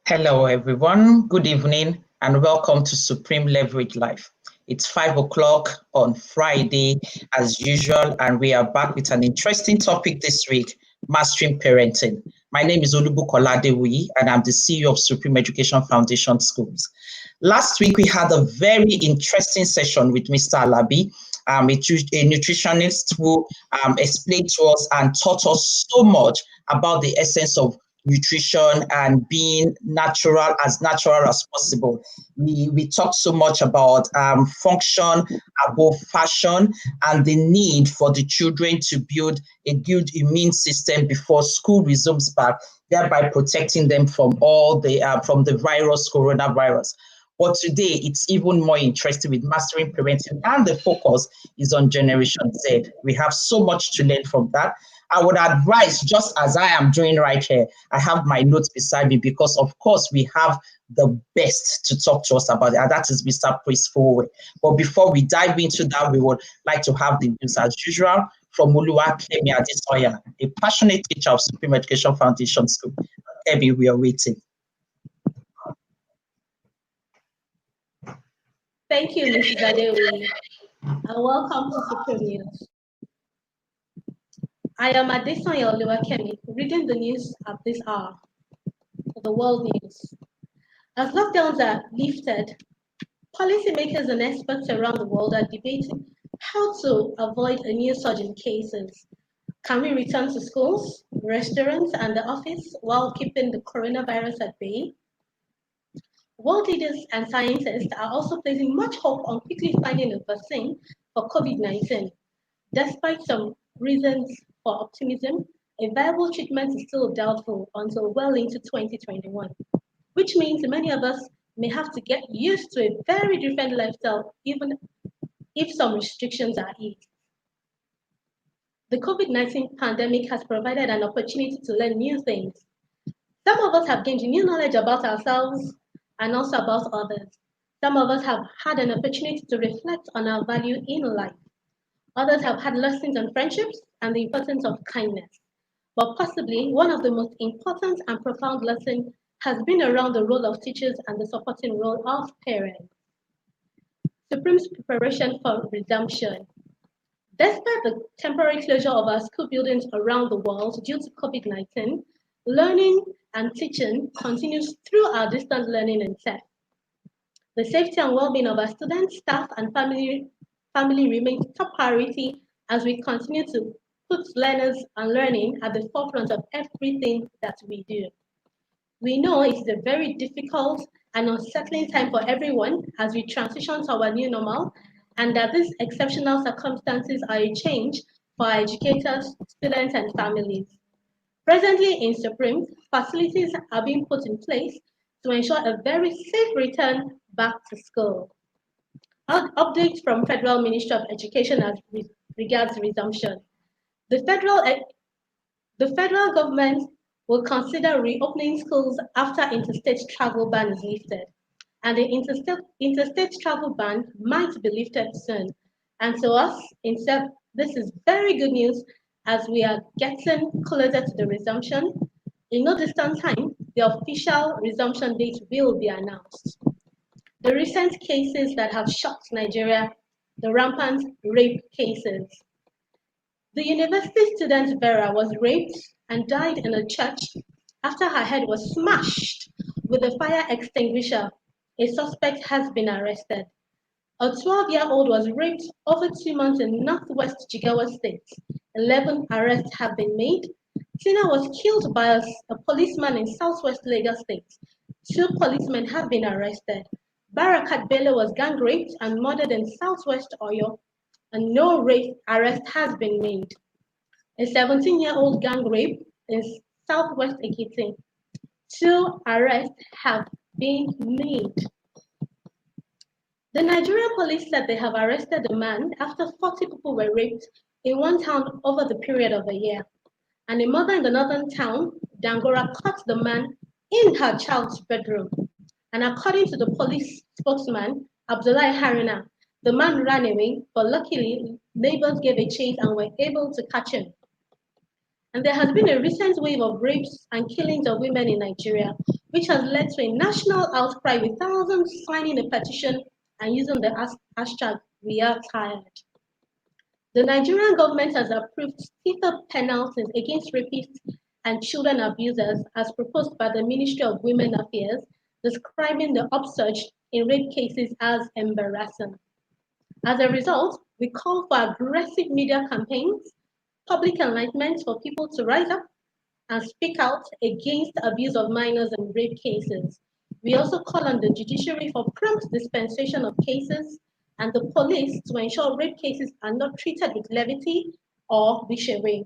Hello, everyone. Good evening and welcome to Supreme Leverage Live. It's 5 o'clock on Friday, as usual, and we are back with an interesting topic this week, mastering parenting. My name is Olubukola Adewoyi, and I'm the CEO of Supreme Education Foundation Schools. Last week, we had a very interesting session with Mr. Alabi, a nutritionist who explained to us and taught us so much about the essence of nutrition and being natural as possible. We talked so much about function above fashion and the need for the children to build a good immune system before school resumes back, thereby protecting them from all the coronavirus. But today, it's even more interesting with mastering parenting, and the focus is on Generation Z. We have so much to learn from that. I would advise, just as I am doing right here, I have my notes beside me because, of course, we have the best to talk to us about it, and that is Mr. Chris Fowe. But before we dive into that, we would like to have the news as usual from Oluwakemi Adesoya, a passionate teacher of Supreme Education Foundation School. Kemi, we are waiting. Thank you, Mrs. Adewi, and welcome to Supreme News. I am Adesoya Oluwakemi, reading the news at this hour for the world news. As lockdowns are lifted, policymakers and experts around the world are debating how to avoid a new surge in cases. Can we return to schools, restaurants, and the office while keeping the coronavirus at bay? World leaders and scientists are also placing much hope on quickly finding a vaccine for COVID-19. Despite some reasons for optimism, a viable treatment is still doubtful until well into 2021, which means many of us may have to get used to a very different lifestyle, even if some restrictions are eased. The COVID-19 pandemic has provided an opportunity to learn new things. Some of us have gained new knowledge about ourselves and also about others. Some of us have had an opportunity to reflect on our value in life. Others have had lessons on friendships and the importance of kindness. But possibly one of the most important and profound lessons has been around the role of teachers and the supporting role of parents. Supreme's preparation for resumption. Despite the temporary closure of our school buildings around the world due to COVID-19, learning and teaching continues through our distance learning and tests. The safety and well-being of our students, staff, and family remains top priority as we continue to put learners and learning at the forefront of everything that we do. We know it is a very difficult and unsettling time for everyone as we transition to our new normal, and that these exceptional circumstances are a change for our educators, students, and families. Presently in Supreme, facilities are being put in place to ensure a very safe return back to school. Updates from Federal Ministry of Education as regards resumption. The federal government will consider reopening schools after interstate travel ban is lifted. And the interstate travel ban might be lifted soon. And to us, instead, this is very good news as we are getting closer to the resumption. In no distant time, the official resumption date will be announced. The recent cases that have shocked Nigeria, the rampant rape cases. The university student Vera was raped and died in a church after her head was smashed with a fire extinguisher. A suspect has been arrested. A 12-year-old was raped over 2 months in northwest Jigawa State. 11 arrests have been made. Tina was killed by a policeman in southwest Lagos State. 2 policemen have been arrested. Barakat Bello was gang raped and murdered in southwest Oyo, and no arrest has been made. A 17-year-old gang rape in southwest Ekiti. 2 arrests have been made. The Nigerian police said they have arrested a man after 40 people were raped in one town over the period of a year. And a mother in the northern town, Dangora, caught the man in her child's bedroom. And according to the police spokesman, Abdullahi Harina, the man ran away, but luckily neighbors gave a chase and were able to catch him. And there has been a recent wave of rapes and killings of women in Nigeria, which has led to a national outcry with thousands signing a petition and using the hashtag #WeAreTired. The Nigerian government has approved stiffer penalties against rapists and children abusers as proposed by the Ministry of Women Affairs, describing the upsurge in rape cases as embarrassing. As a result, we call for aggressive media campaigns, public enlightenment for people to rise up and speak out against the abuse of minors in rape cases. We also call on the judiciary for prompt dispensation of cases and the police to ensure rape cases are not treated with levity or wish away.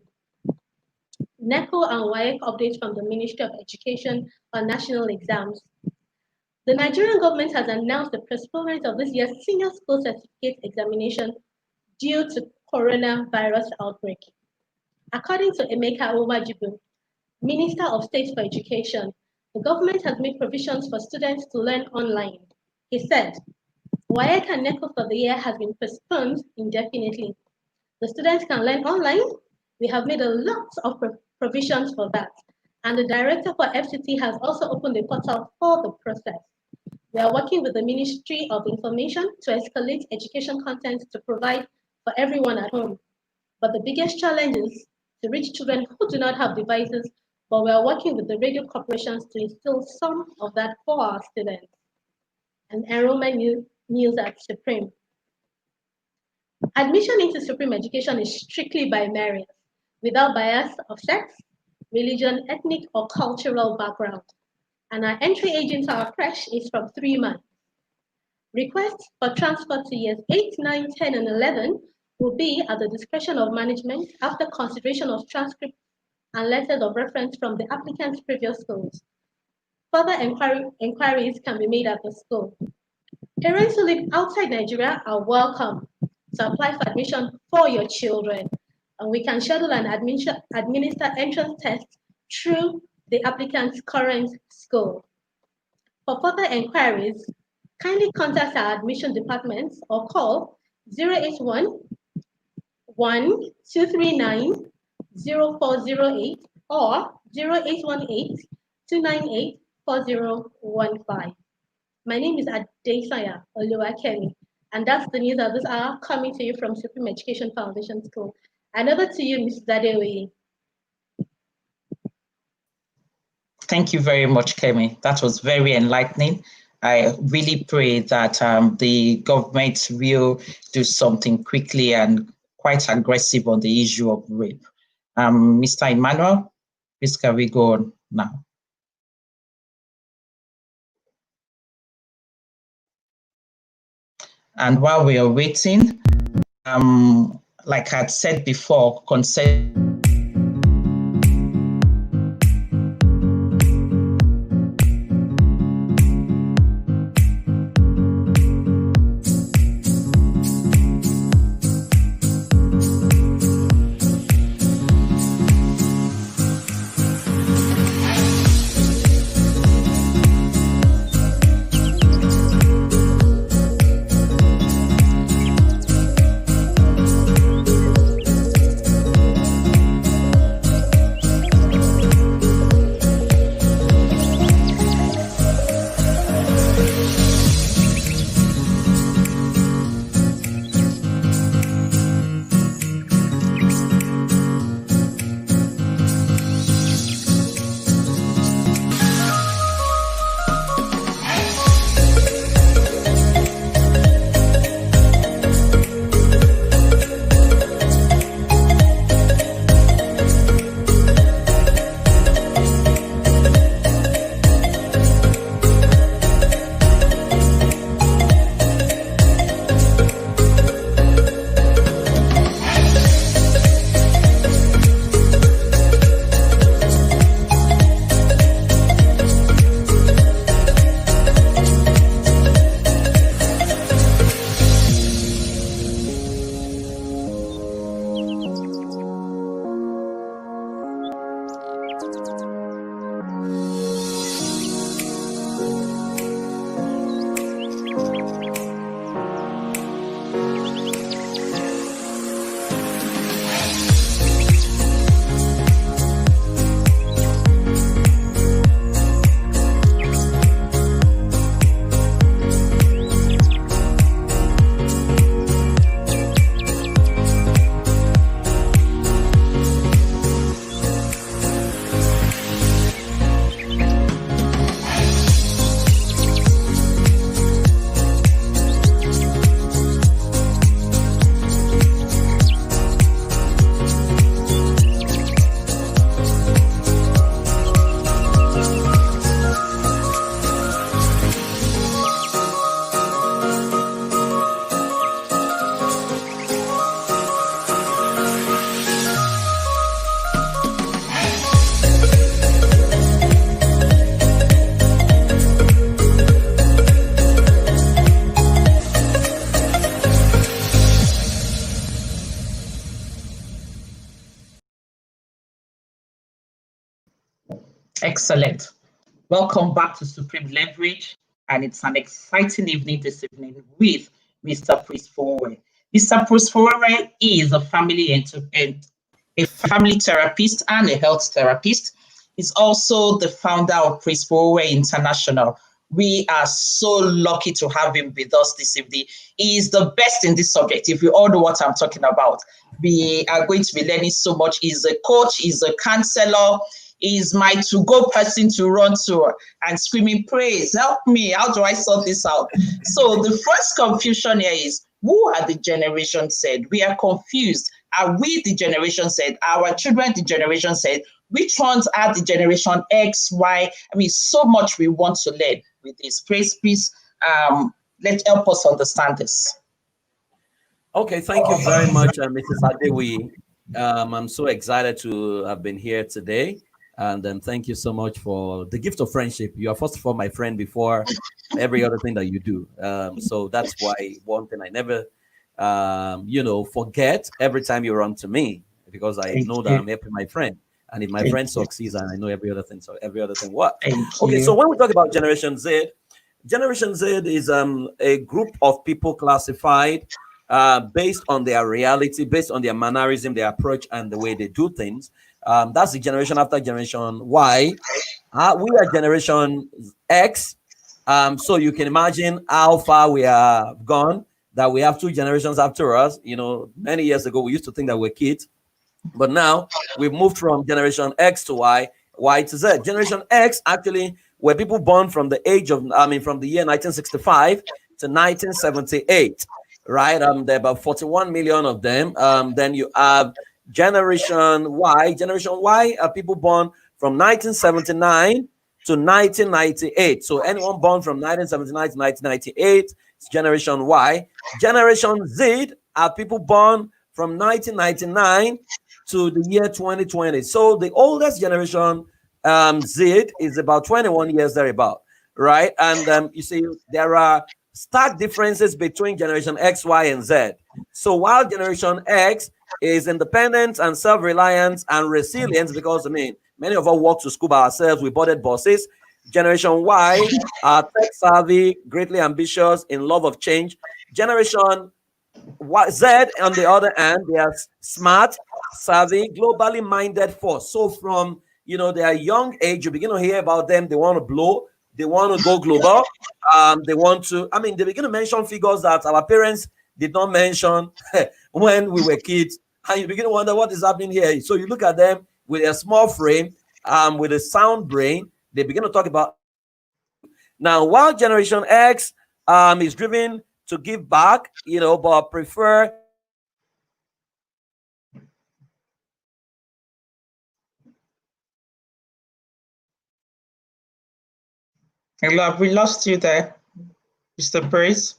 NECO and WAEC updates from the Ministry of Education on national exams. The Nigerian government has announced the postponement of this year's senior school certificate examination due to coronavirus outbreak. According to Emeka Uwajibu, Minister of State for Education, the government has made provisions for students to learn online. He said, WAEC and NECO for the year has been postponed indefinitely. The students can learn online. We have made a lot of provisions for that. And the director for FCT has also opened the portal for the process. We are working with the Ministry of Information to escalate education content to provide for everyone at home. But the biggest challenge is to reach children who do not have devices, but we are working with the radio corporations to instill some of that for our students. And enrollment news at Supreme. Admission into Supreme education is strictly by merit, without bias of sex, religion, ethnic, or cultural background. And our entry age into our creche is from 3 months. Requests for transfer to years 8, 9, 10, and 11 will be at the discretion of management after consideration of transcripts and letters of reference from the applicant's previous schools. Further inquiries can be made at the school. Parents who live outside Nigeria are welcome to apply for admission for your children, and we can schedule and administer entrance tests through the applicant's current school. For further inquiries, kindly contact our admission departments or call 081 1239 0408 or 0818 298 4015. My name is Adesanya Oluwakemi, and that's the news of this hour coming to you from Supreme Education Foundation School. And over to you, Mrs. Adeoye. Thank you very much, Kemi. That was very enlightening. I really pray that the government will do something quickly and quite aggressive on the issue of rape. Mr. Emmanuel, please can we go on now? And while we are waiting, like I had said before, Excellent. Welcome back to Supreme Leverage, and it's an exciting evening this evening with Mr. Prince Fowe. Mr. Prince Fowe is a family therapist and a health therapist. He's also the founder of Prince Fowe International. We are so lucky to have him with us this evening. He is the best in this subject. If you all know what I'm talking about, we are going to be learning so much. He's a coach, he's a counselor, is my to-go person to run to and screaming praise. Help me. How do I sort this out? So the first confusion here is, who are the Generation Z? We are confused. Are we the Generation Z? Our children the Generation Z? Which ones are the Generation X, Y? I mean, so much we want to learn with this. Please, let's help us understand this. Okay, thank you very much, Mrs. Adewi. I'm so excited to have been here today. And thank you so much for the gift of friendship. You are, first of all, my friend before every other thing that you do. So that's why one thing I never, forget every time you run to me, because I know that I'm helping my friend. And if my friend succeeds, and I know every other thing, so every other thing what? Okay, so when we talk about Generation Z is a group of people classified based on their reality, based on their mannerism, their approach, and the way they do things. That's the generation after Generation Y. We are Generation X. So you can imagine how far we have gone, that we have two generations after us. You know, many years ago, we used to think that we're kids. But now we've moved from Generation X to Y, Y to Z. Generation X actually were people born from the from the year 1965 to 1978, right? There are about 41 million of them. Then you have Generation Y. Generation Y are people born from 1979 to 1998. So anyone born from 1979 to 1998 is Generation Y. Generation Z are people born from 1999 to the year 2020. So the oldest generation, Z, is about 21 years thereabout, right? And you see, there are stark differences between Generation X, Y, and Z. So while Generation X is independent and self-reliant and resilient, because many of us walk to school by ourselves, we boarded buses. Generation Y are tech savvy, greatly ambitious, in love of change. Generation Z, on the other hand, they are smart, savvy, globally minded force. So from their young age, you begin to hear about them. They want to blow, they want to go global. They want to. They begin to mention figures that our parents did not mention when we were kids, and you begin to wonder what is happening here. So you look at them with a small frame, with a sound brain. They begin to talk about. Now, while Generation X is driven to give back, but prefer. Hello, have we lost you there, Mr. Praise?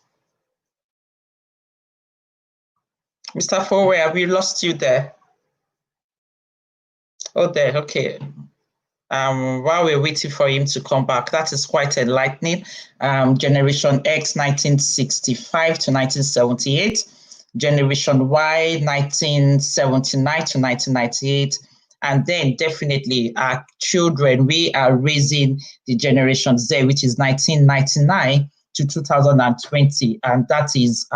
Mr. Fowe, have we lost you there? Oh, there, okay. While we're waiting for him to come back, that is quite enlightening. Generation X, 1965 to 1978. Generation Y, 1979 to 1998. And then definitely our children, we are raising the Generation Z, which is 1999 to 2020. And that is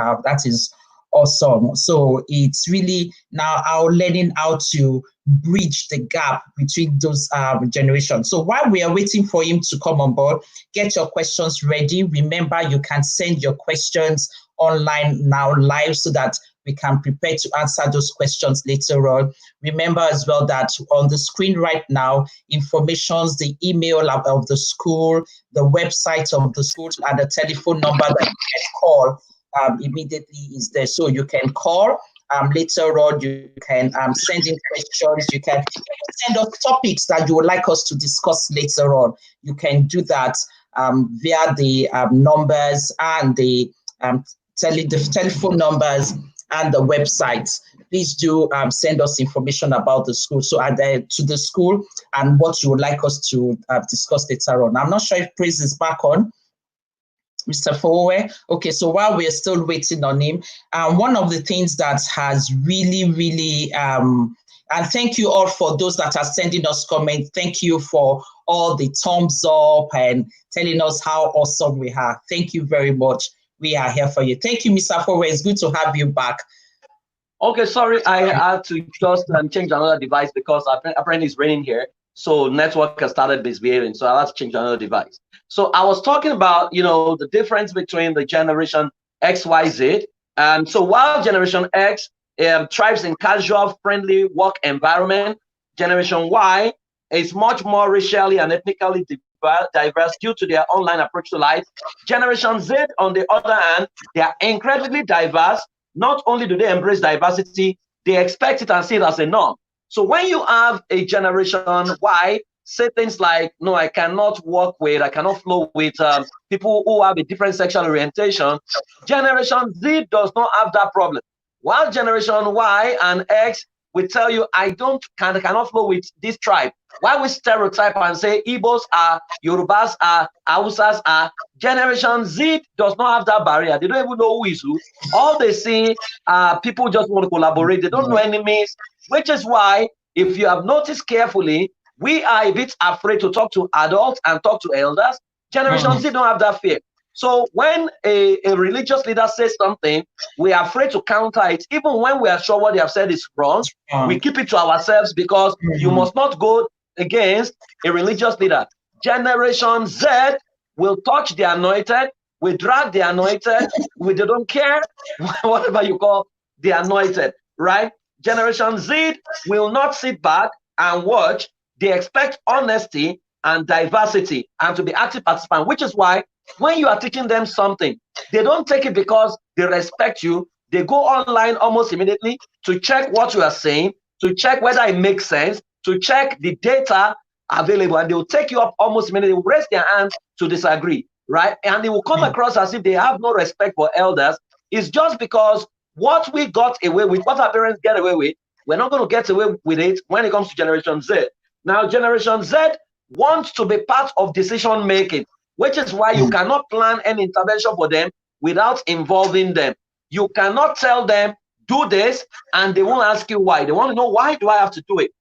awesome. So it's really now our learning how to bridge the gap between those generations. So while we are waiting for him to come on board, get your questions ready. Remember, you can send your questions online now live so that we can prepare to answer those questions later on. Remember as well that on the screen right now, informations, the email of the school, the website of the school, and the telephone number that you can call immediately is there. So you can call. Later on, you can send in questions. You can send us topics that you would like us to discuss later on. You can do that via the numbers and the telephone numbers and the websites. Please do send us information about the school. So to the school and what you would like us to discuss later on. I'm not sure if Praise is back on. Mr. Fowe. Okay, so while we're still waiting on him, one of the things that has really, and thank you all for those that are sending us comments. Thank you for all the thumbs up and telling us how awesome we are. Thank you very much. We are here for you. Thank you, Mr. Fowe. It's good to have you back. Okay, sorry, I had to just change another device because apparently it's raining here. So network has started misbehaving. So I had to change another device. So I was talking about, the difference between the generation X, Y, Z. So while Generation X thrives in casual, friendly work environment, Generation Y is much more racially and ethnically diverse due to their online approach to life. Generation Z, on the other hand, they are incredibly diverse. Not only do they embrace diversity, they expect it and see it as a norm. So when you have a Generation Y say things like, no, I cannot flow with people who have a different sexual orientation, Generation Z does not have that problem. While Generation Y and X will tell you, I cannot flow with this tribe. Why we stereotype and say Igbos are, Yorubas are, Hausas are, Generation Z does not have that barrier. They don't even know who is who. All they see are people just want to collaborate. They don't know enemies, which is why, if you have noticed carefully, we are a bit afraid to talk to adults and talk to elders. Generation Z don't have that fear. So when a religious leader says something, we are afraid to counter it. Even when we are sure what they have said is wrong, we keep it to ourselves because you must not go against a religious leader. Generation Z will touch the anointed, will drag the anointed, they don't care, whatever you call the anointed, right? Generation Z will not sit back and watch. They expect honesty and diversity and to be active participants, which is why when you are teaching them something, they don't take it because they respect you. They go online almost immediately to check what you are saying, to check whether it makes sense, to check the data available, and they will take you up almost immediately. They will raise their hands to disagree, right? And they will come across as if they have no respect for elders. It's just because what we got away with, what our parents get away with, we're not going to get away with it when it comes to Generation Z. Now, Generation Z wants to be part of decision making, which is why you cannot plan any intervention for them without involving them. You cannot tell them, do this, and they won't ask you why. They want to know, why do I have to do it?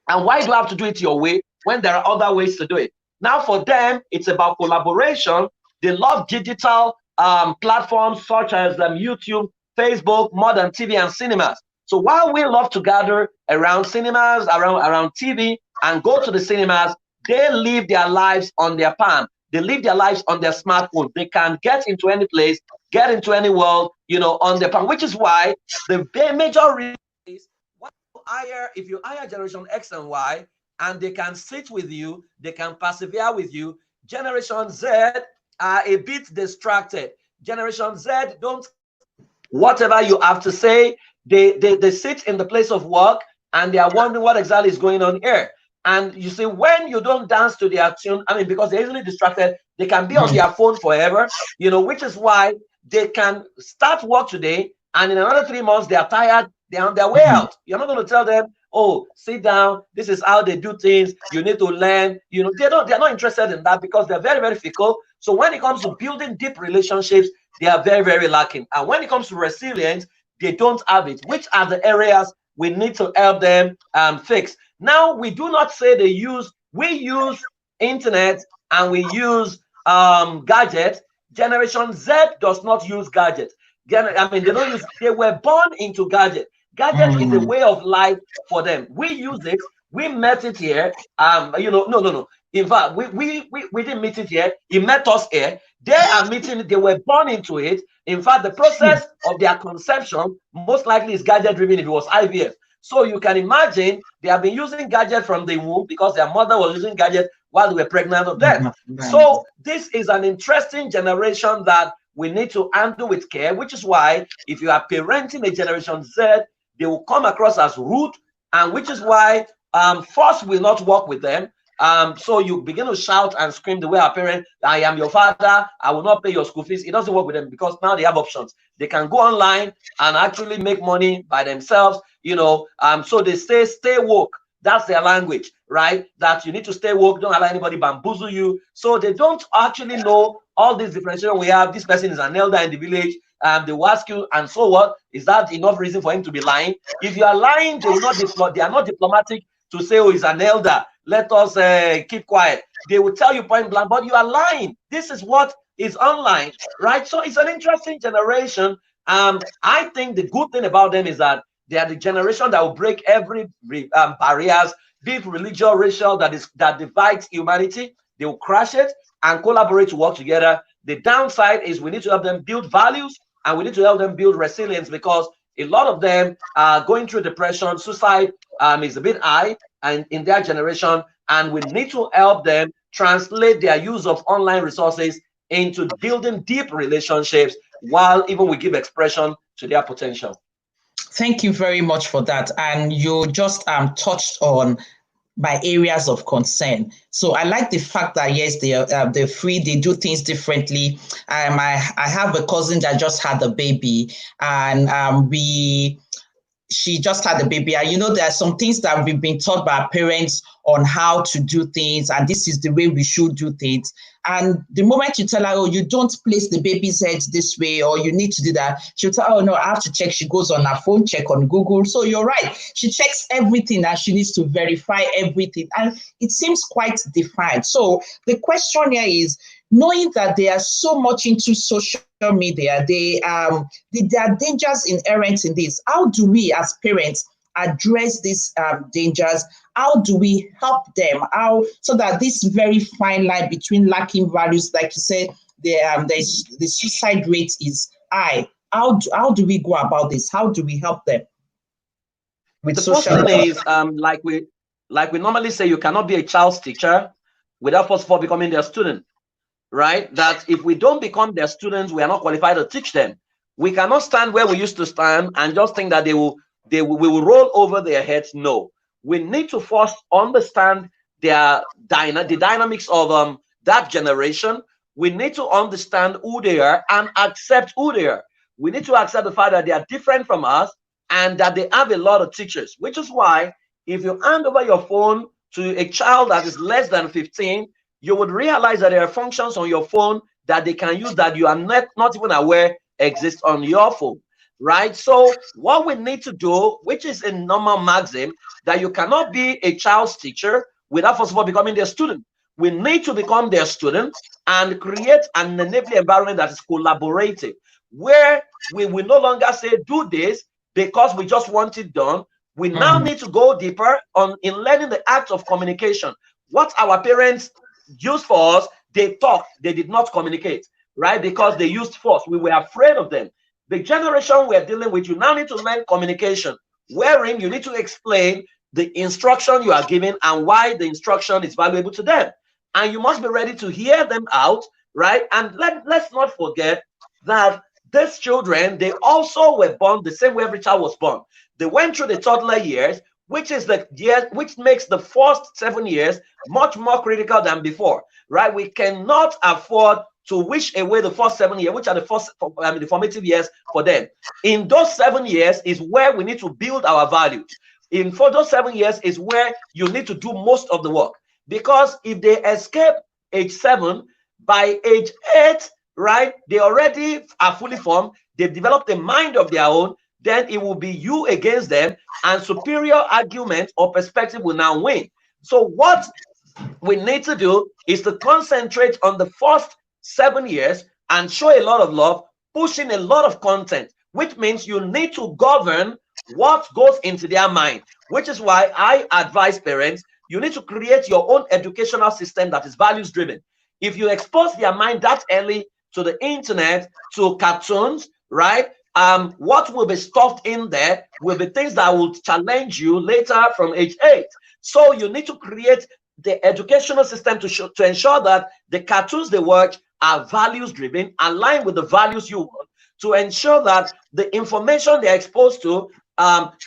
And why do I have to do it your way when there are other ways to do it? Now, for them, it's about collaboration. They love digital platforms such as YouTube, Facebook, modern TV, and cinemas. So while we love to gather around cinemas, around TV, and go to the cinemas, they live their lives on their palm. They live their lives on their smartphone. They can get into any place, get into any world, on their palm, which is why the major reason is if you hire Generation X and Y, and they can sit with you, they can persevere with you. Generation Z are a bit distracted. Generation Z don't, whatever you have to say, they sit in the place of work and they are wondering what exactly is going on here. And you see, when you don't dance to their tune, because they're easily distracted, they can be on their phone forever, which is why they can start work today, and in another 3 months, they are tired, they're on their way out. You're not going to tell them, oh, sit down, this is how they do things, you need to learn. They're not interested in that because they're very, very fickle. So when it comes to building deep relationships, they are very, very lacking. And when it comes to resilience, they don't have it, which are the areas we need to help them fix. Now, we do not say we use internet and we use gadgets. Generation Z does not use gadgets. They don't use, they were born into gadget. Gadget is a way of life for them. We use it, we met it here. No. In fact, we didn't meet it here, it met us here. They are meeting, they were born into it. In fact, the process of their conception most likely is gadget driven if it was IVF. So you can imagine they have been using gadget from the womb because their mother was using gadget while they were pregnant of them. So this is an interesting generation that we need to handle with care, which is why if you are parenting a Generation Z, they will come across as rude, and which is why force will not work with them. So you begin to shout and scream the way our parents, I am your father, I will not pay your school fees. It doesn't work with them because now they have options. They can go online and actually make money by themselves, so they say, stay woke. That's their language, right? That you need to stay woke, don't allow anybody bamboozle you. So they don't actually know all this differentiation we have. This person is an elder in the village. They will ask you, and so what? Is that enough reason for him to be lying? If you are lying, they are not diplomatic. to say, oh, he's an elder, let us keep quiet. They will tell you point blank, but you are lying. This is what is online, right? So it's an interesting generation. I think the good thing about them is that they are the generation that will break every barriers, be it religious, racial, that divides humanity. They will crash it and collaborate to work together. The downside is we need to help them build values, and we need to help them build resilience, because a lot of them are going through depression. Suicide is a bit high and in their generation, and we need to help them translate their use of online resources into building deep relationships, while even we give expression to their potential. Thank you very much for that. And you just touched on my areas of concern. So I like the fact that, yes, they're free, they do things differently. I have a cousin that just had a baby, and she just had a baby. And, you know, there are some things that we've been taught by our parents on how to do things, and this is the way we should do things. And the moment you tell her, oh, you don't place the baby's head this way, or you need to do that, she'll tell, oh, no, I have to check. She goes on her phone, check on Google. So you're right. She checks everything, and she needs to verify everything. And it seems quite defined. So the question here is, knowing that they are so much into social media, there are dangers inherent in this. How do we as parents address these dangers? How do we help them? So that this very fine line between lacking values, like you said, the suicide rate is high. How do we go about this? How do we help them with the social first thing is like we normally say, you cannot be a child's teacher without first of all becoming their student, right? That if we don't become their students, we are not qualified to teach them. We cannot stand where we used to stand and just think that we will roll over their heads. No, we need to first understand the dynamics of that generation. We need to understand who they are and accept who they are. We need to accept the fact that they are different from us and that they have a lot of teachers, which is why if you hand over your phone to a child that is less than 15, you would realize that there are functions on your phone that they can use that you are not even aware exist on your phone. Right? So what we need to do, which is a normal maxim, that you cannot be a child's teacher without first of all becoming their student. We need to become their student and create an enabling environment that is collaborative, where we will no longer say do this because we just want it done. We now need to go deeper in learning the act of communication. What our parents used for us, they talked, they did not communicate, right? Because they used force. We were afraid of them. The generation we're dealing with, you now need to learn communication, wherein you need to explain the instruction you are giving and why the instruction is valuable to them. And you must be ready to hear them out, right? And let's not forget that these children, they also were born the same way every child was born. They went through the toddler years, which is the year which makes the first 7 years much more critical than before, right? We cannot afford to wish away the first 7 years, which are the formative years for them. In those 7 years is where we need to build our values. For those 7 years is where you need to do most of the work. Because if they escape age 7, by age 8, right, they already are fully formed, they've developed a mind of their own, then it will be you against them, and superior argument or perspective will now win. So what we need to do is to concentrate on the first 7 years and show a lot of love, pushing a lot of content, which means you need to govern what goes into their mind, which is why I advise parents, you need to create your own educational system that is values driven. If you expose their mind that early to the internet, to cartoons, right, what will be stuffed in there will be things that will challenge you later from age 8. So you need to create the educational system to ensure that the cartoons they watch are values driven, aligned with the values you want, to ensure that the information they're exposed to,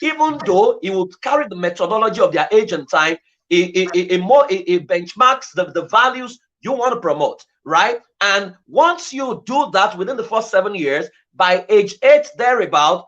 even though it will carry the methodology of their age and time, it benchmarks the values you want to promote, right? And once you do that within the first 7 years, by age 8 thereabout,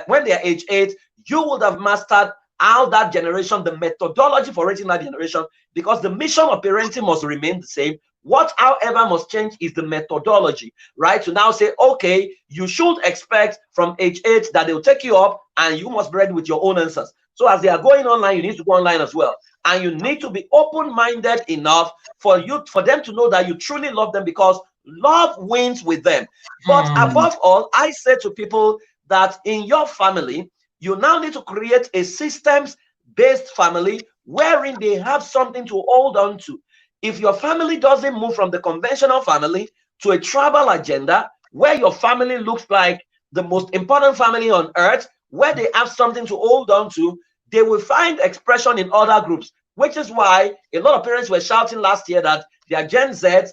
when they are age 8, you would have mastered how that generation, the methodology for raising that generation, because the mission of parenting must remain the same. What, however, must change is the methodology, right? To now say, okay, you should expect from age 8 that they'll take you up and you must be ready with your own answers. So as they are going online, you need to go online as well. And you need to be open-minded enough for them to know that you truly love them, because love wins with them. But above all, I say to people that in your family, you now need to create a systems-based family wherein they have something to hold on to. If your family doesn't move from the conventional family to a tribal agenda, where your family looks like the most important family on earth, where they have something to hold on to, they will find expression in other groups, which is why a lot of parents were shouting last year that their Gen Zs,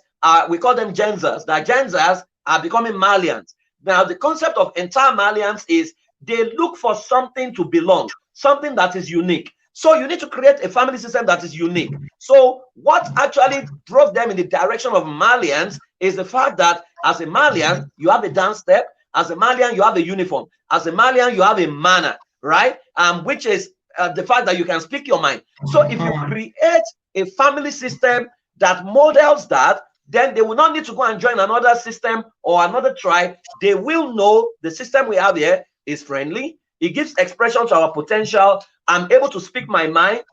we call them Gen Zs, that Gen Zs are becoming Malians. Now, the concept of entire Malians is they look for something to belong, something that is unique. So you need to create a family system that is unique. So what actually drove them in the direction of Malians is the fact that as a Malian, you have a dance step. As a Malian, you have a uniform. As a Malian, you have a manner, right? Which is the fact that you can speak your mind. So if you create a family system that models that, then they will not need to go and join another system or another tribe. They will know the system we have here is friendly. It gives expression to our potential. I'm able to speak my mind,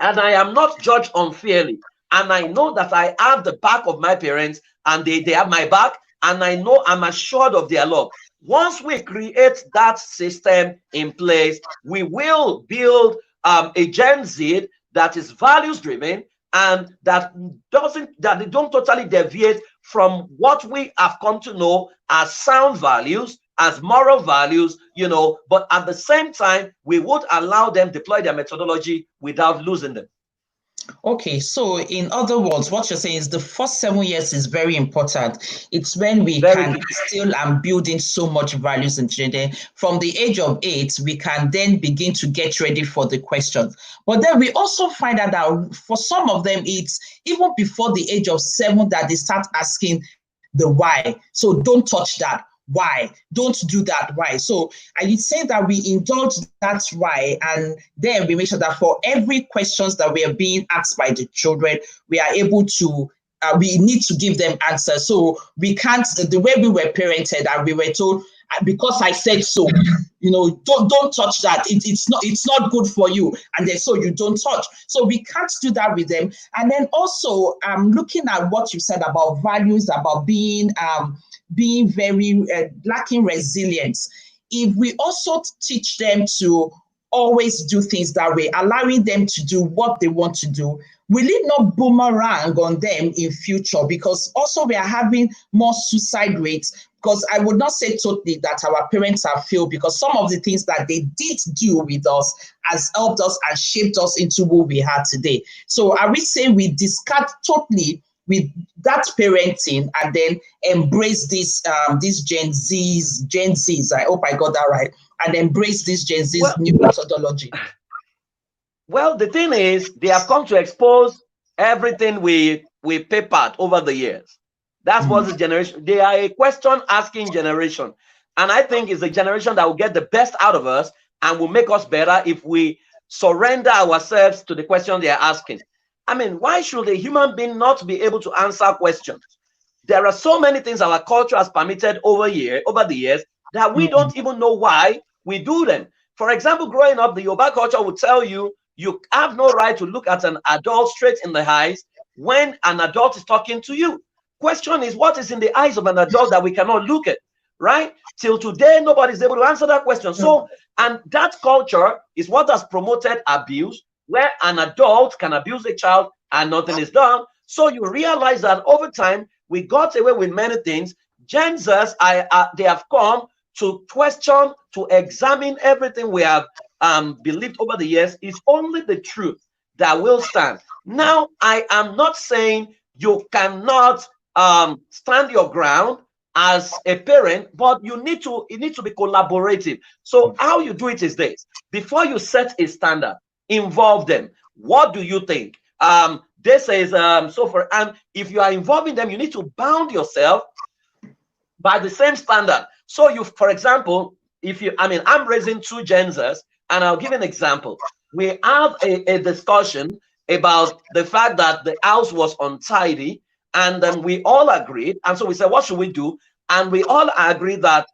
and I am not judged unfairly. And I know that I have the back of my parents, and they have my back, and I know I'm assured of their love. Once we create that system in place, we will build a Gen Z that is values driven, and that they don't totally deviate from what we have come to know as sound values, as moral values, but at the same time, we would allow them deploy their methodology without losing them. Okay, so in other words, what you're saying is the first 7 years is very important. It's when we can still building so much values in children. From the age of 8, we can then begin to get ready for the questions. But then we also find out that for some of them, it's even before the age of 7 that they start asking the why. So don't touch that. Why? Don't do that. Why? So I would say that we indulge that why, and then we make sure that for every questions that we are being asked by the children, we are able to, we need to give them answers. So we can't, the way we were parented and we were told, because I said so, don't touch that. It's not good for you. And then so you don't touch. So we can't do that with them. And then also looking at what you said about values, about being very lacking resilience. If we also teach them to always do things that way, allowing them to do what they want to do, will it not boomerang on them in future? Because also we are having more suicide rates. Because I would not say totally that our parents have failed, because some of the things that they did do with us has helped us and shaped us into who we are today. So I would say we discard totally with that parenting and then embrace this Gen Zs. I hope I got that right. And embrace this Gen Z's new methodology. Well, the thing is, they have come to expose everything we papered over the years. That's what this generation, they are a question asking generation. And I think it's a generation that will get the best out of us and will make us better if we surrender ourselves to the question they are asking. I mean, why should a human being not be able to answer questions? There are so many things our culture has permitted over the years that we don't even know why we do them. For example, growing up, the Yoruba culture would tell you, you have no right to look at an adult straight in the eyes when an adult is talking to you. Question is, what is in the eyes of an adult that we cannot look at, right? Till today, nobody's able to answer that question. So, and that culture is what has promoted abuse, where an adult can abuse a child and nothing is done. So you realize that over time, we got away with many things. Gen Zs, they have come to question, to examine everything we have believed over the years. Is only the truth that will stand. Now, I am not saying you cannot stand your ground as a parent, but it needs to be collaborative. So how you do it is this: before you set a standard, involve them. What do you think? This is and if you are involving them, you need to bound yourself by the same standard. So you, for example, I'm raising 2 Gen Zs, and I'll give an example. We have a discussion about the fact that the house was untidy, and then we all agreed. And so we said, what should we do? And we all agreed that,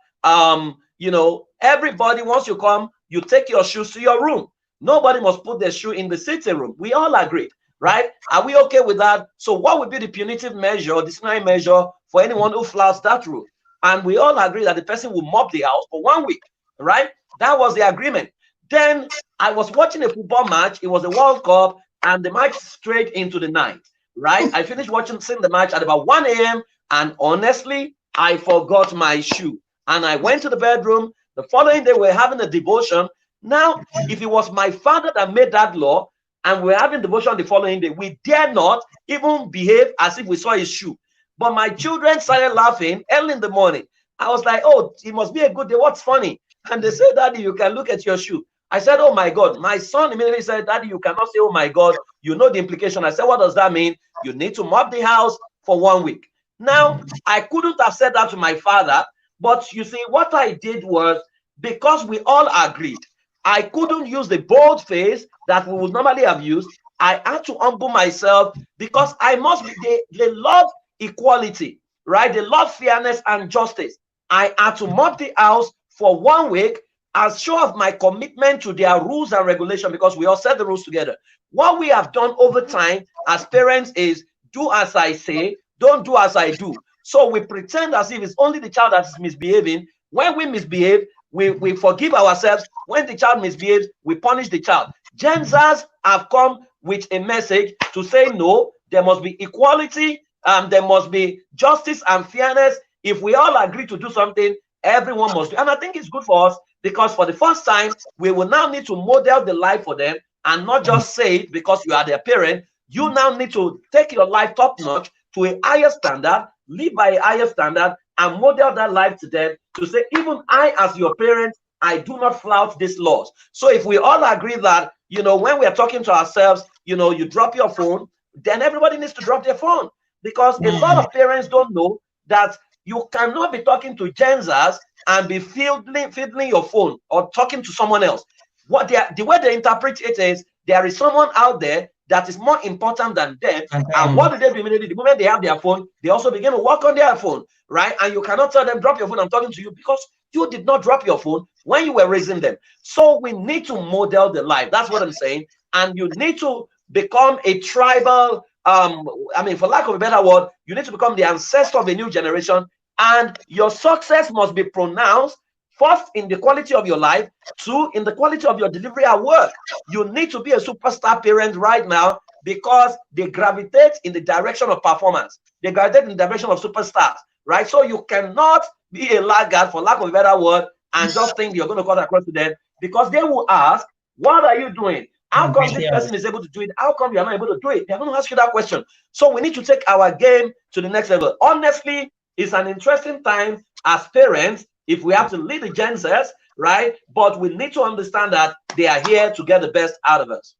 everybody, once you come, you take your shoes to your room. nobody must put their shoe in the sitting room. We all agreed, right? Are we okay with that? So what would be the punitive measure or disciplinary measure for anyone who flouts that rule? And we all agree that the person will mop the house for 1 week, right? That was the agreement. Then I was watching a football match. It was a World Cup, and the match straight into the night, right? I finished seeing the match at about 1 a.m. and honestly, I forgot my shoe. And I went to the bedroom. The following day, we were having a devotion. Now, if it was my father that made that law and we're having devotion the following day, we dare not even behave as if we saw his shoe. But my children started laughing early in the morning. I was like, oh, it must be a good day. What's funny? And they said, Daddy, you can look at your shoe. I said, oh my God. My son immediately said, Daddy, you cannot say, oh my God. You know the implication. I said, what does that mean? You need to mop the house for 1 week. Now, I couldn't have said that to my father, but you see, what I did was, because we all agreed, I couldn't use the bold face that we would normally have used. I had to humble myself because I must be, they love equality, right? They love fairness and justice. I had to mop the house for 1 week as show of my commitment to their rules and regulation, because we all set the rules together. What we have done over time as parents is do as I say, don't do as I do. So we pretend as if it's only the child that is misbehaving. When we misbehave, we forgive ourselves. When the child misbehaves, we punish the child. Gen Zers have come with a message to say, no, there must be equality, there must be justice and fairness. If we all agree to do something, everyone must do. And I think it's good for us, because for the first time, we will now need to model the life for them and not just say it because you are their parent. You now need to take your life top notch to a higher standard, live by a higher standard, and model that life to them to say, even I, as your parent, I do not flout these laws. So if we all agree that, you know, when we are talking to ourselves, you know, you drop your phone, then everybody needs to drop their phone, because a lot of parents don't know that you cannot be talking to Gen Zers and be fiddling your phone or talking to someone else. The way they interpret it is, there is someone out there that is more important than them. And what do they do immediately? The moment they have their phone, they also begin to work on their phone, right? And you cannot tell them, drop your phone, I'm talking to you, because you did not drop your phone when you were raising them. So we need to model the life. That's what I'm saying. And you need to become a tribal, I mean, for lack of a better word, you need to become the ancestor of a new generation. And your success must be pronounced, first, in the quality of your life, two, in the quality of your delivery at work. You need to be a superstar parent right now, because they gravitate in the direction of performance. They gravitate in the direction of superstars, right? So you cannot be a laggard, for lack of a better word, and just think you're going to cut across to them, because they will ask, what are you doing? How come this person is able to do it? How come you're not able to do it? They're going to ask you that question. So we need to take our game to the next level. Honestly, it's an interesting time as parents if we have to lead the Gen Zers, right? But we need to understand that they are here to get the best out of us.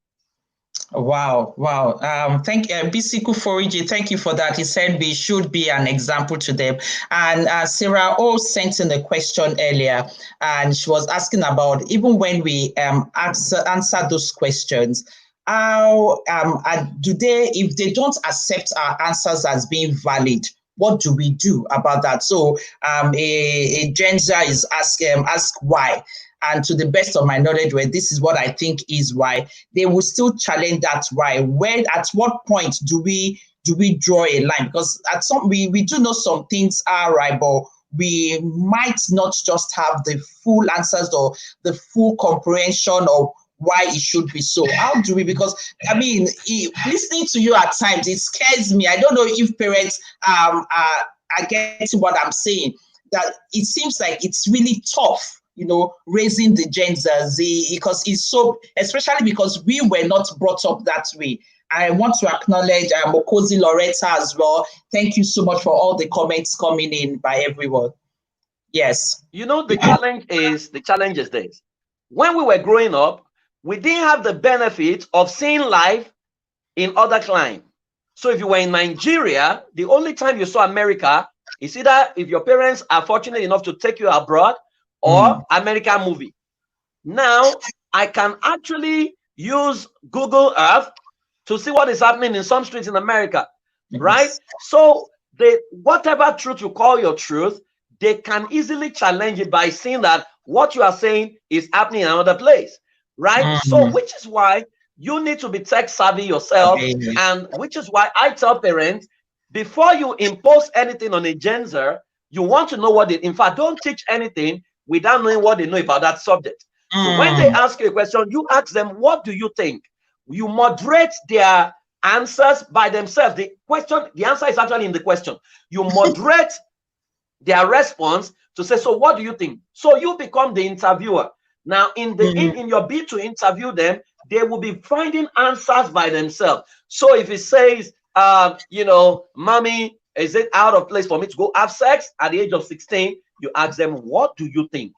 Wow. Thank you, Bisiku Foriji. Thank you for that. He said we should be an example to them. And Sarah O sent in a question earlier, and she was asking about, even when we answer those questions, how do they, if they don't accept our answers as being valid, what do we do about that? So a Gen Z is asked why. And to the best of my knowledge, where this is what I think is why, they will still challenge that why. When, at what point do we draw a line? Because at some we do know some things are right, but we might not just have the full answers or the full comprehension of why it should be so. How do we? Because I mean, listening to you at times, it scares me. I don't know if parents are getting what I'm saying. That it seems like it's really tough, you know, raising the Gen Z, because it's so, especially because we were not brought up that way. I want to acknowledge Mokozi Loretta as well. Thank you so much for all the comments coming in by everyone. Yes. You know, the challenge is this. When we were growing up, we didn't have the benefit of seeing life in other climes. So if you were in Nigeria, the only time you saw America is either if your parents are fortunate enough to take you abroad, or American movie. Now I can actually use Google Earth to see what is happening in some streets in America, right? So whatever truth you call your truth, they can easily challenge it by seeing that what you are saying is happening in another place. right? So which is why you need to be tech savvy yourself, and which is why I tell parents, before you impose anything on a Gen Zer, you want to know what they, in fact, don't teach anything without knowing what they know about that subject. So when they ask you a question, you ask them, what do you think? You moderate their answers by themselves. The answer is actually in the question. You moderate their response to say, so what do you think? So you become the interviewer. Now, in your bid to interview them, they will be finding answers by themselves. So if it says, mommy, is it out of place for me to go have sex at the age of 16? You ask them, what do you think?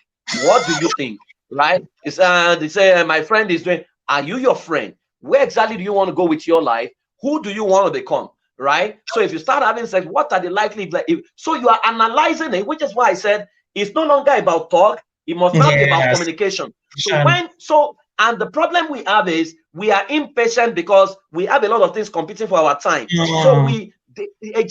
What do you think? Right? It's, they say, my friend is doing, are you your friend? Where exactly do you want to go with your life? Who do you want to become? Right? So if you start having sex, what are the likely? So you are analyzing it, which is why I said it's no longer about talk. It must not be about communication. And the problem we have is we are impatient because we have a lot of things competing for our time. So a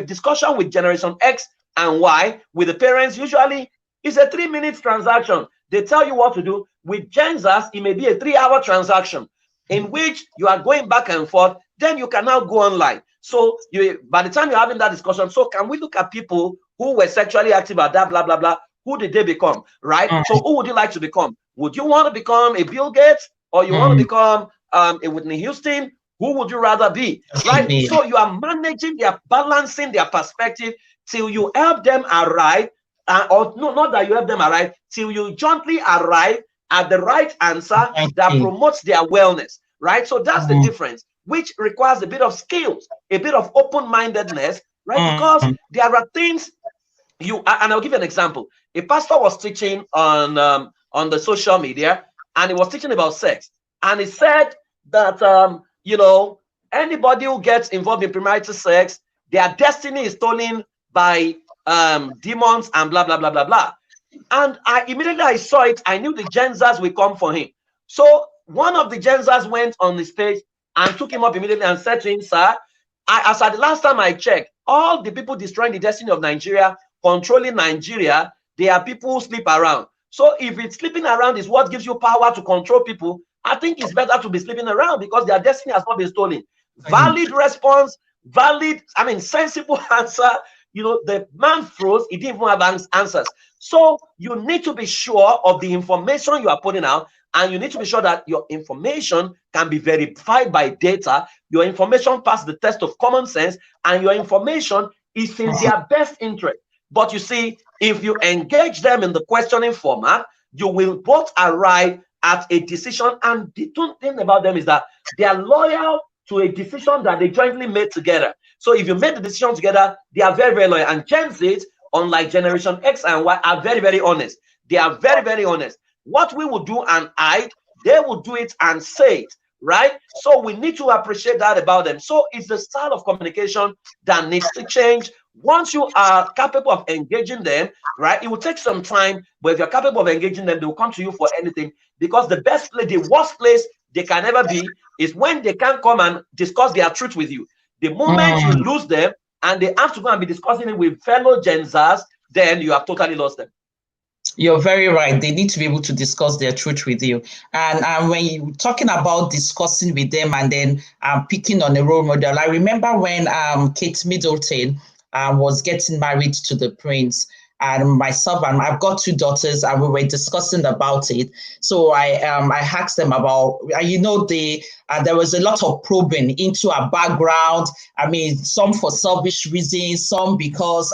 discussion with Generation X and Y with the parents usually is a 3-minute transaction. They tell you what to do. With Gen Zers, it may be a 3-hour transaction in which you are going back and forth. Then you can now go online. So by the time you're having that discussion, so can we look at people who were sexually active at that, blah, blah, blah. Who did they become, right? So who would you like to become? Would you want to become a Bill Gates, or you want to become a Whitney Houston? Who would you rather be, right? So you are managing, balancing their perspective till you help them arrive, or no, not that you help them arrive, till you gently arrive at the right answer that promotes their wellness, right? So that's the difference, which requires a bit of skills, a bit of open-mindedness, right? Because there are things and I'll give you an example. A pastor was teaching on the social media, and he was teaching about sex, and he said that anybody who gets involved in premarital sex, their destiny is stolen by demons and blah blah blah blah blah. And I saw it. I knew the Gen Zers will come for him. So one of the Gen Zers went on the stage and took him up immediately and said to him, sir, as at the last time I checked, all the people destroying the destiny of Nigeria, controlling Nigeria, they are people who sleep around. So if it's sleeping around is what gives you power to control people, I think it's better to be sleeping around because their destiny has not been stolen. Valid response, sensible answer. The man froze. He didn't even have answers. So you need to be sure of the information you are putting out, and you need to be sure that your information can be verified by data. Your information passes the test of common sense, and your information is in their best interest. But you see, if you engage them in the questioning format, you will both arrive at a decision. And the two thing about them is that they are loyal to a decision that they jointly made together. So if you made the decision together, they are very, very loyal. And Gen Z, unlike Generation X and Y, are very, very honest. They are very, very honest. What we will do and hide, they will do it and say it, right? So we need to appreciate that about them. So it's the style of communication that needs to change. Once you are capable of engaging them, right, it will take some time, but if you're capable of engaging them, they will come to you for anything. Because the worst place they can ever be is when they can't come and discuss their truth with you. The moment you lose them and they have to go and be discussing it with fellow Gen Zers, then you have totally lost them. You're very right. They need to be able to discuss their truth with you. And when you're talking about discussing with them and then picking on a role model, I remember when Kate Middleton was getting married to the prince, and myself and I've got 2 daughters, and we were discussing about it. So I asked them about, there was a lot of probing into her background. Some for selfish reasons, some because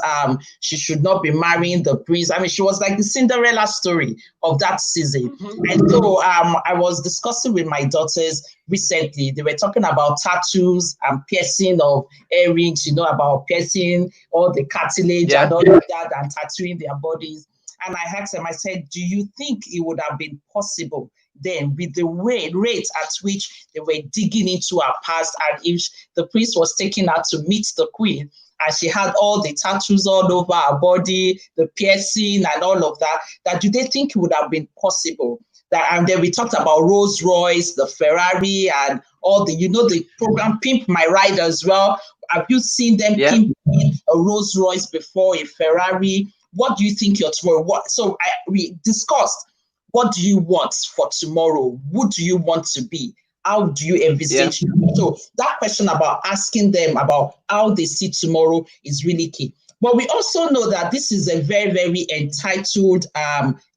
she should not be marrying the prince. She was like the Cinderella story of that season. And so I was discussing with my daughters recently. They were talking about tattoos and piercing of earrings, about piercing all the cartilage and all of that, and tattooing their bodies. And I asked them, I said, do you think it would have been possible then with the rate at which they were digging into her past, and if the priest was taking her to meet the queen and she had all the tattoos all over her body, the piercing and all of that do they think it would have been possible? And then we talked about Rolls Royce, the Ferrari, and all the program Pimp My Ride as well. Have you seen them pimping a Rolls Royce before, a Ferrari? What do you think you're tomorrow? So we discussed what do you want for tomorrow? Who do you want to be? How do you envisage? Yeah. So that question about asking them about how they see tomorrow is really key. But we also know that this is a very, very entitled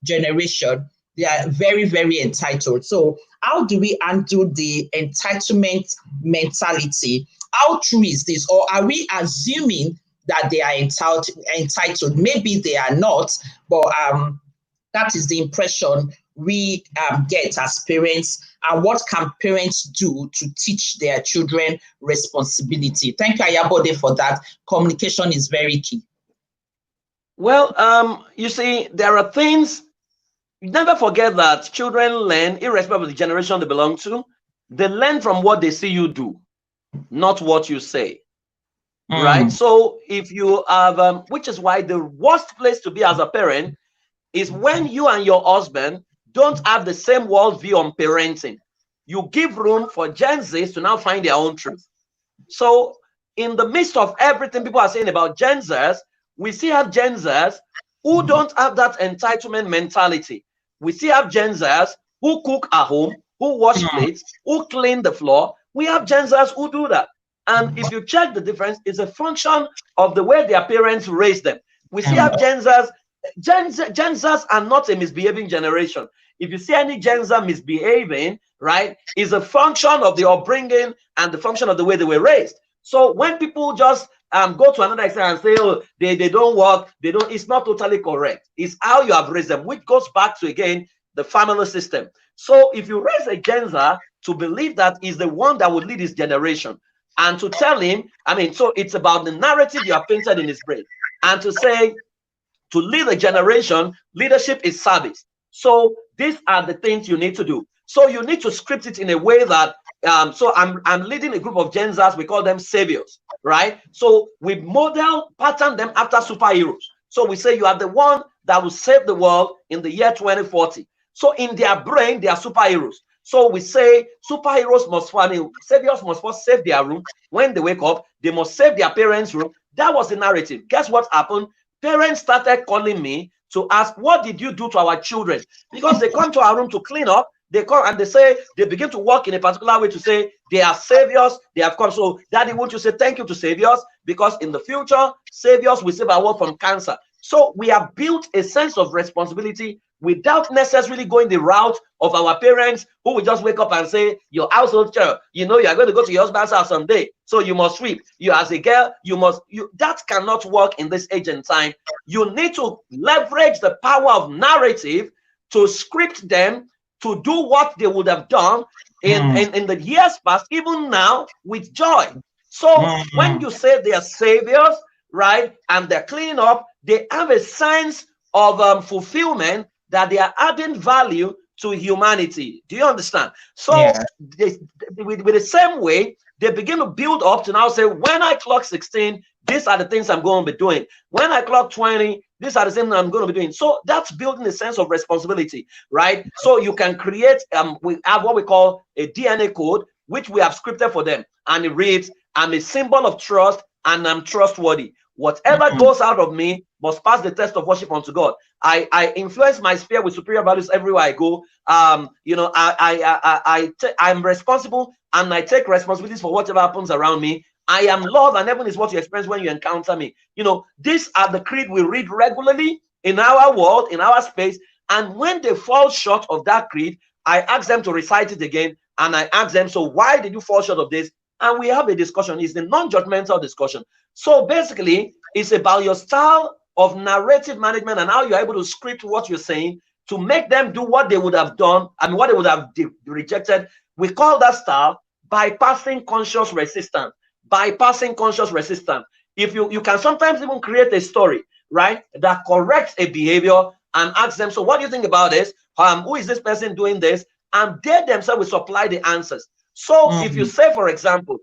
generation. They are very, very entitled. So how do we undo the entitlement mentality? How true is this? Or are we assuming that they are entitled? Maybe they are not, but that is the impression we get as parents. And what can parents do to teach their children responsibility? Thank you, Ayabode, for that. Communication is very key. Well, you see, there are things, never forget that children learn, irrespective of the generation they belong to, they learn from what they see you do, not what you say. Right? So if you have, which is why the worst place to be as a parent is when you and your husband don't have the same worldview on parenting. You give room for Gen Zs to now find their own truth. So in the midst of everything people are saying about Gen Zs, we still have Gen Zs who don't have that entitlement mentality. We still have Gen Zs who cook at home, who wash plates, who clean the floor. We have Gen Zs who do that. And if you check the difference, it's a function of the way their parents raised them. We still have Gen Zs. Gen Zs are not a misbehaving generation. If you see any Gen Z misbehaving, right, is a function of the upbringing and the function of the way they were raised. So when people just go to another extent and say, oh, they don't work, they don't, it's not totally correct. It's how you have raised them, which goes back to, again, the family system. So if you raise a Gen Z to believe that is the one that would lead his generation, and to tell him, I mean, so it's about the narrative you have painted in his brain, and to say, to lead a generation, leadership is service. So these are the things you need to do. So you need to script it in a way that, so I'm leading a group of Gen Zs, we call them saviors, right? So we pattern them after superheroes. So we say you are the one that will save the world in the year 2040. So in their brain, they are superheroes. So we say superheroes must, saviors must first save their room. When they wake up, they must save their parents' room. That was the narrative. Guess what happened? Parents started calling me to ask, what did you do to our children? Because they come to our room to clean up. They come and they say, they begin to walk in a particular way to say, they are saviors, they have come. So, Daddy, won't you say thank you to saviors? Because in the future, saviors will save our world from cancer. So we have built a sense of responsibility without necessarily going the route of our parents who will just wake up and say, your household chore, you know, you are going to go to your husband's house someday, so you must sweep. You as a girl, that cannot work in this age and time. You need to leverage the power of narrative to script them to do what they would have done in the years past, even now, with joy. So when you say they are saviors, right, and they're cleaning up, they have a sense of fulfillment, that they are adding value to humanity. Do you understand? So with the same way, they begin to build up to now say, when I clock 16, these are the things I'm going to be doing. When I clock 20, these are the things I'm going to be doing. So that's building a sense of responsibility, right? So you can create, we have what we call a DNA code, which we have scripted for them. And it reads, I'm a symbol of trust and I'm trustworthy. Whatever goes out of me must pass the test of worship unto God. I influence my sphere with superior values everywhere I go. You know, I'm responsible and I take responsibilities for whatever happens around me. I am love, and heaven is what you experience when you encounter me. You know, these are the creed we read regularly in our world, in our space. And when they fall short of that creed, I ask them to recite it again. And I ask them, so why did you fall short of this? And we have a discussion. It's a non-judgmental discussion. So basically, it's about your style of narrative management and how you're able to script what you're saying to make them do what they would have done and what they would have rejected. We call that style bypassing conscious resistance. Bypassing conscious resistance. If you can sometimes even create a story, right, that corrects a behavior and ask them, so what do you think about this? Who is this person doing this? And they themselves will supply the answers. So if you say, for example,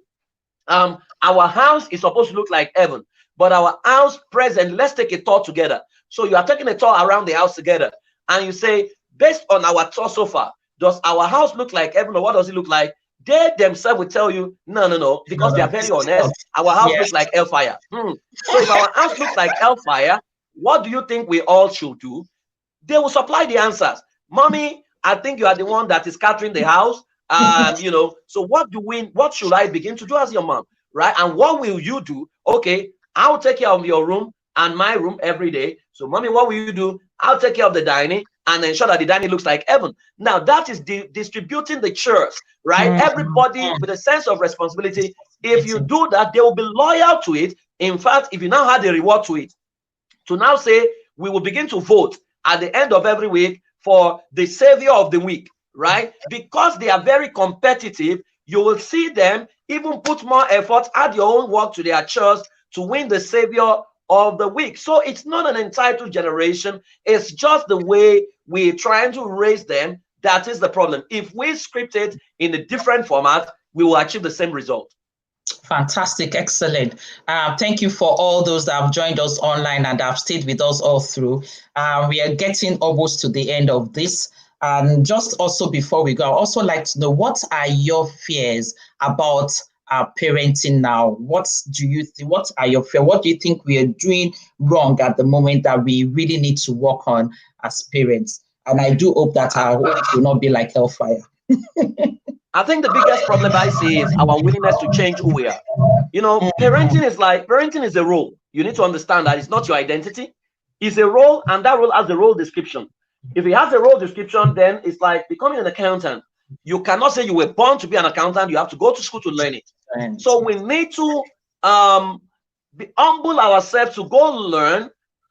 our house is supposed to look like heaven, but our house present, let's take a tour together. So you are taking a tour around the house together, and you say, based on our tour so far, does our house look like heaven, or what does it look like? They themselves will tell you, no, because they are very honest. Our house looks like hellfire. So if our house looks like hellfire, what do you think we all should do? They will supply the answers. Mommy, I think you are the one that is scattering the house. You know, so what should I begin to do as your mom? Right? And what will you do? Okay, I'll take care of your room and my room every day. So, mommy, what will you do? I'll take care of the dining and ensure that the dining looks like heaven. Now, that is distributing the chores, right? Everybody with a sense of responsibility. If you do that, they will be loyal to it. In fact, if you now had a reward to it, to now say, we will begin to vote at the end of every week for the savior of the week, right? Because they are very competitive, you will see them even put more effort, add your own work to their chores to win the savior of the week. So it's not an entitled generation. It's just the way we're trying to raise them. That is the problem. If we script it in a different format, we will achieve the same result. Fantastic. Excellent. Thank you for all those that have joined us online and have stayed with us all through. We are getting almost to the end of this. And just also before we go, I'd also like to know, what are your fears about parenting now? What do you think? What are your fears? What do you think we are doing wrong at the moment that we really need to work on as parents? And I do hope that our homes will not be like hellfire. I think the biggest problem I see is our willingness to change who we are. You know, parenting is a role. You need to understand that it's not your identity. It's a role, and that role has a role description. If it has a role description, then it's like becoming an accountant. You cannot say you were born to be an accountant. You have to go to school to learn it. So we need to be humble ourselves to go learn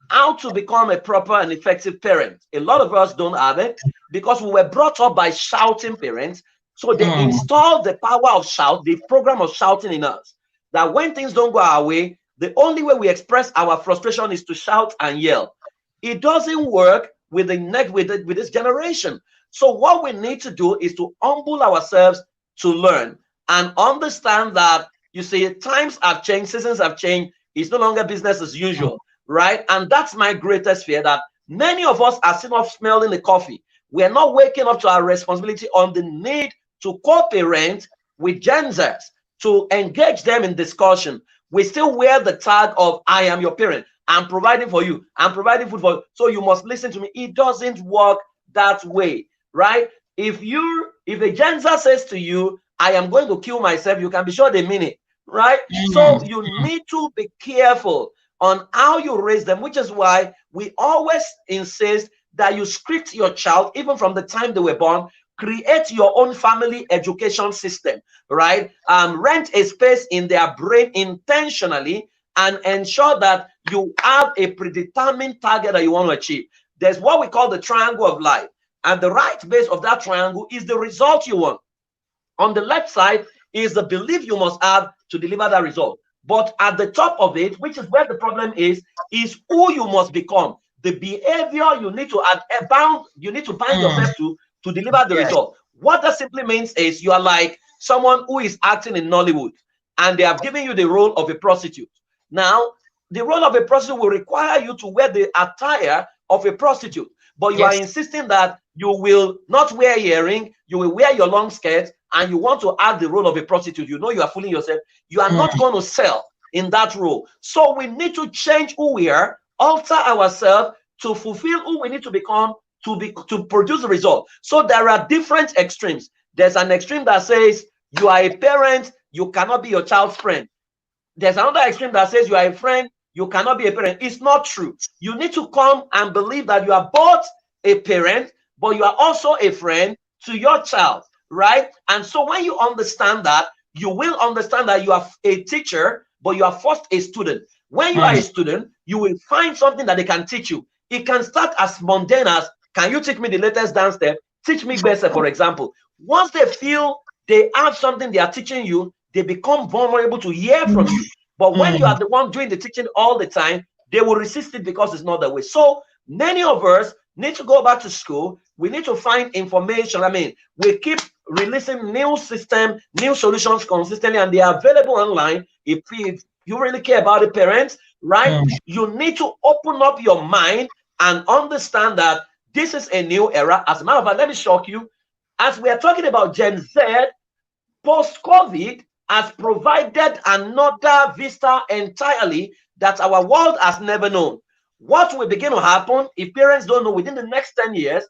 how to become a proper and effective parent. A lot of us don't have it because we were brought up by shouting parents. So they installed the power of shout, the program of shouting in us. That when things don't go our way, the only way we express our frustration is to shout and yell. It doesn't work with this generation. So what we need to do is to humble ourselves to learn and understand that, you see, times have changed, seasons have changed. It's no longer business as usual, right? And that's my greatest fear, that many of us are still not smelling the coffee. We're not waking up to our responsibility on the need to co-parent with Gen Zers, to engage them in discussion. We still wear the tag of, I am your parent. I'm providing for you. I'm providing food for you. So you must listen to me. It doesn't work that way, right? If a Gen Zer says to you, I am going to kill myself, you can be sure they mean it, right? So you need to be careful on how you raise them, which is why we always insist that you script your child, even from the time they were born. Create your own family education system, right? Rent a space in their brain intentionally and ensure that you have a predetermined target that you want to achieve. There's what we call the triangle of life. And the right base of that triangle is the result you want. On the left side is the belief you must have to deliver that result. But at the top of it, which is where the problem is who you must become. The behavior you need to bind yourself to deliver the result. What that simply means is you are like someone who is acting in Nollywood and they have given you the role of a prostitute. Now, the role of a prostitute will require you to wear the attire of a prostitute, but you are insisting that you will not wear earring, you will wear your long skirt, and you want to act the role of a prostitute. You know you are fooling yourself. You are not going to sell in that role. So we need to change who we are, alter ourselves to fulfill who we need to become, to produce the result. So there are different extremes. There's an extreme that says you are a parent, you cannot be your child's friend. There's another extreme that says you are a friend, you cannot be a parent. It's not true. You need to come and believe that you are both a parent, but you are also a friend to your child, right? And so when you understand that, you will understand that you are a teacher, but you are first a student. When you are a student, you will find something that they can teach you. It can start as mundane as, can you teach me the latest dance step? Teach me better, for example. Once they feel they have something they are teaching you, they become vulnerable to hear from you. But when you are the one doing the teaching all the time, they will resist it because it's not the way. So many of us need to go back to school. We need to find information. I mean, we keep releasing new system, new solutions consistently, and they are available online. If you really care about the parents, right? You need to open up your mind and understand that this is a new era. As a matter of fact, let me shock you. As we are talking about Gen Z, post-COVID has provided another vista entirely that our world has never known. What will begin to happen if parents don't know within the next 10 years,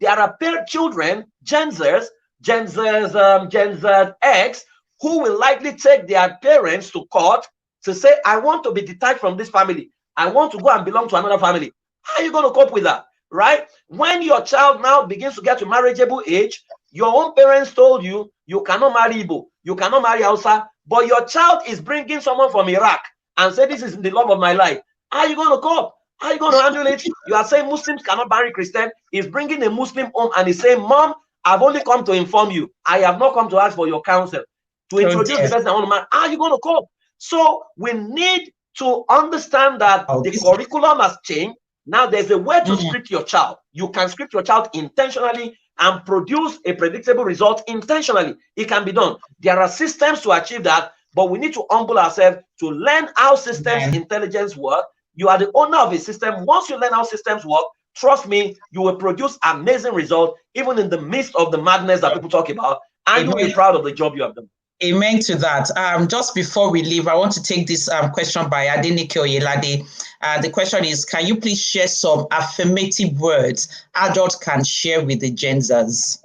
There are children, Gen Zers, Gen Z X, who will likely take their parents to court to say, I want to be detached from this family. I want to go and belong to another family. How are you going to cope with that, right? When your child now begins to get to marriageable age, your own parents told you, you cannot marry Igbo, you cannot marry Hausa, but your child is bringing someone from Iraq and say, this is the love of my life. How are you going to cope? How are you going to handle it? You are saying Muslims cannot marry Christian. He's bringing a Muslim home and he's saying, Mom, I've only come to inform you. I have not come to ask for your counsel. To introduce the person I want to marry. How are you going to cope? So we need to understand that the curriculum has changed. Now there's a way to script your child. You can script your child intentionally and produce a predictable result intentionally. It can be done. There are systems to achieve that, but we need to humble ourselves to learn how systems intelligence work. You are the owner of a system. Once you learn how systems work, trust me, you will produce amazing results, even in the midst of the madness that people talk about, and you will be proud of the job you have done. Amen to that. Just before we leave, I want to take this question by Adenike Oyelade. The question is, can you please share some affirmative words adults can share with the Gen Zers?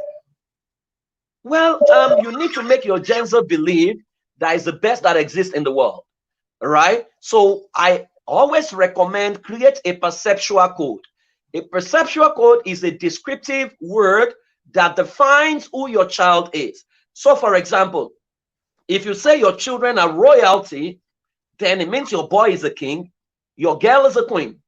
Well, you need to make your Gen Z believe that is the best that exists in the world, right? So I always recommend create a perceptual code. A perceptual code is a descriptive word that defines who your child is. So, for example, if you say your children are royalty, then it means your boy is a king, your girl is a queen.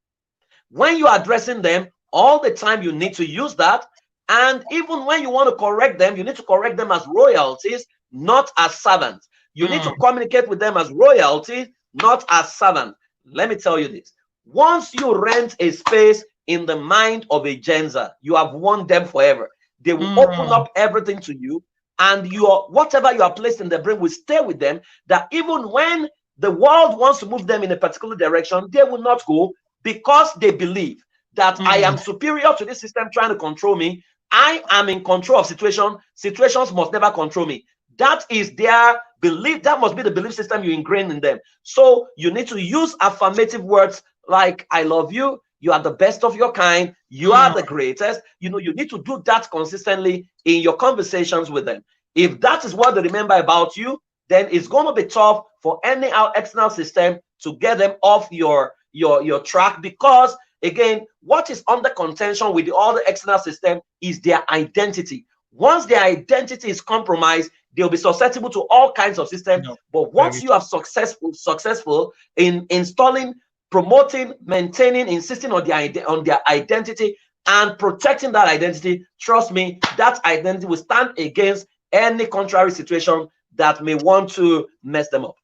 When you are addressing them, all the time you need to use that. And even when you want to correct them, you need to correct them as royalties, not as servants. You need to communicate with them as royalty, not as servants. Let me tell you this. Once you rent a space in the mind of a Gen Z, you have won them forever. They will open up everything to you. And whatever you are placed in their brain will stay with them, that even when the world wants to move them in a particular direction, they will not go, because they believe that I am superior to this system trying to control me. I am in control of situations. Situations must never control me. That is their belief. That must be the belief system you ingrain in them. So you need to use affirmative words like, I love you. You are the best of your kind. You are the greatest. You know, you need to do that consistently in your conversations with them. If that is what they remember about you, then it's going to be tough for any external system to get them off your track, because, again, what is under contention with the other external system is their identity. Once their identity is compromised, they'll be susceptible to all kinds of systems. But once you are successful in installing, promoting, maintaining, insisting on their identity and protecting that identity, trust me, that identity will stand against any contrary situation that may want to mess them up.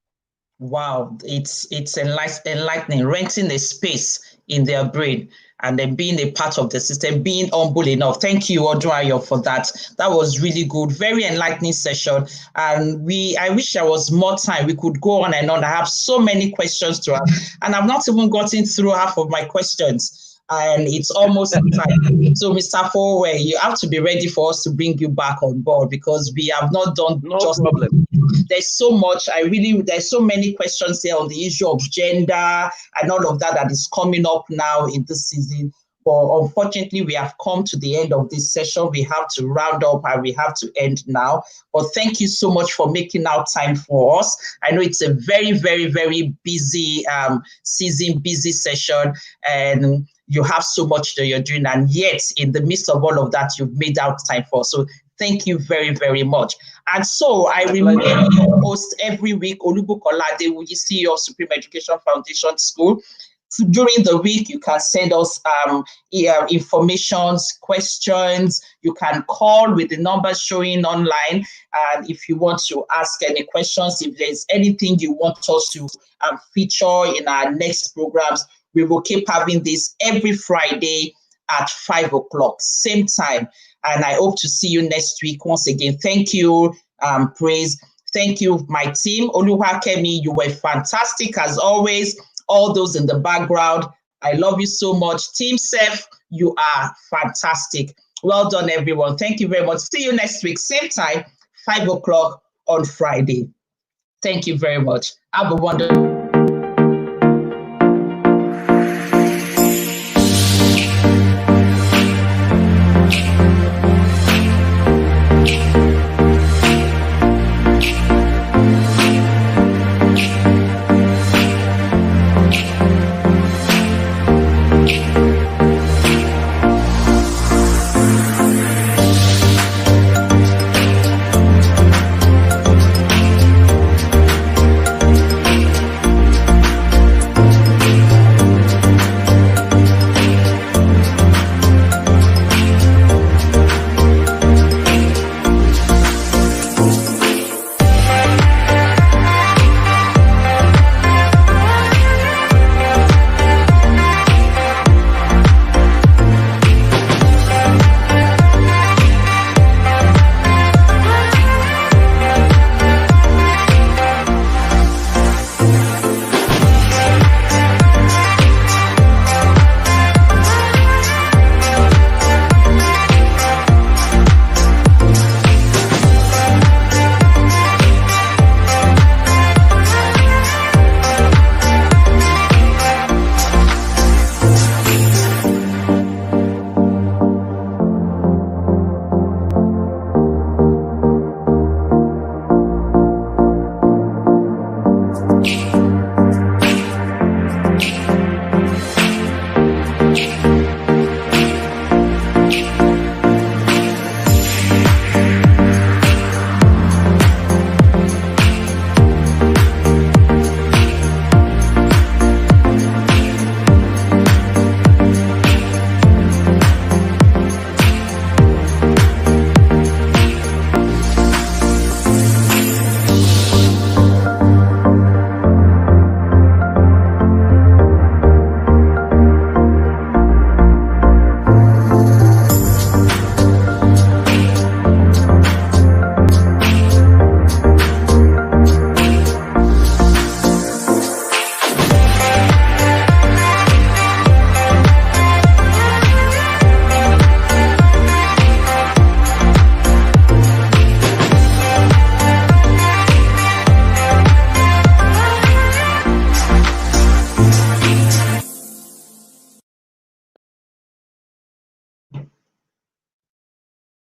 Wow, it's enlightening, renting a space in their brain and then being a part of the system, being humble enough. Thank you, Odunayo, for that. That was really good, very enlightening session. And I wish there was more time. We could go on and on. I have so many questions to ask, and I've not even gotten through half of my questions. And it's almost time. So, Mr. Fowe, you have to be ready for us to bring you back on board, because we have not done problem. There's so much. There's so many questions here on the issue of gender and all of that is coming up now in this season. But unfortunately, we have come to the end of this session. We have to round up and we have to end now. But thank you so much for making out time for us. I know it's a very, very, very busy season, busy session, and you have so much that you're doing. And yet, in the midst of all of that, you've made out time for us. So thank you very, very much. And so I remain your host every week, Olubukola Adewuyi, CEO of Supreme Education Foundation School. So during the week, you can send us information, questions. You can call with the numbers showing online. And if you want to ask any questions, if there's anything you want us to feature in our next programs, we will keep having this every Friday at 5 o'clock, same time. And I hope to see you next week. Once again, thank you, Praise. Thank you, my team. Oluwakemi, you were fantastic as always. All those in the background, I love you so much. Team Seth, you are fantastic. Well done, everyone. Thank you very much. See you next week, same time, 5 o'clock on Friday. Thank you very much. Have a wonderful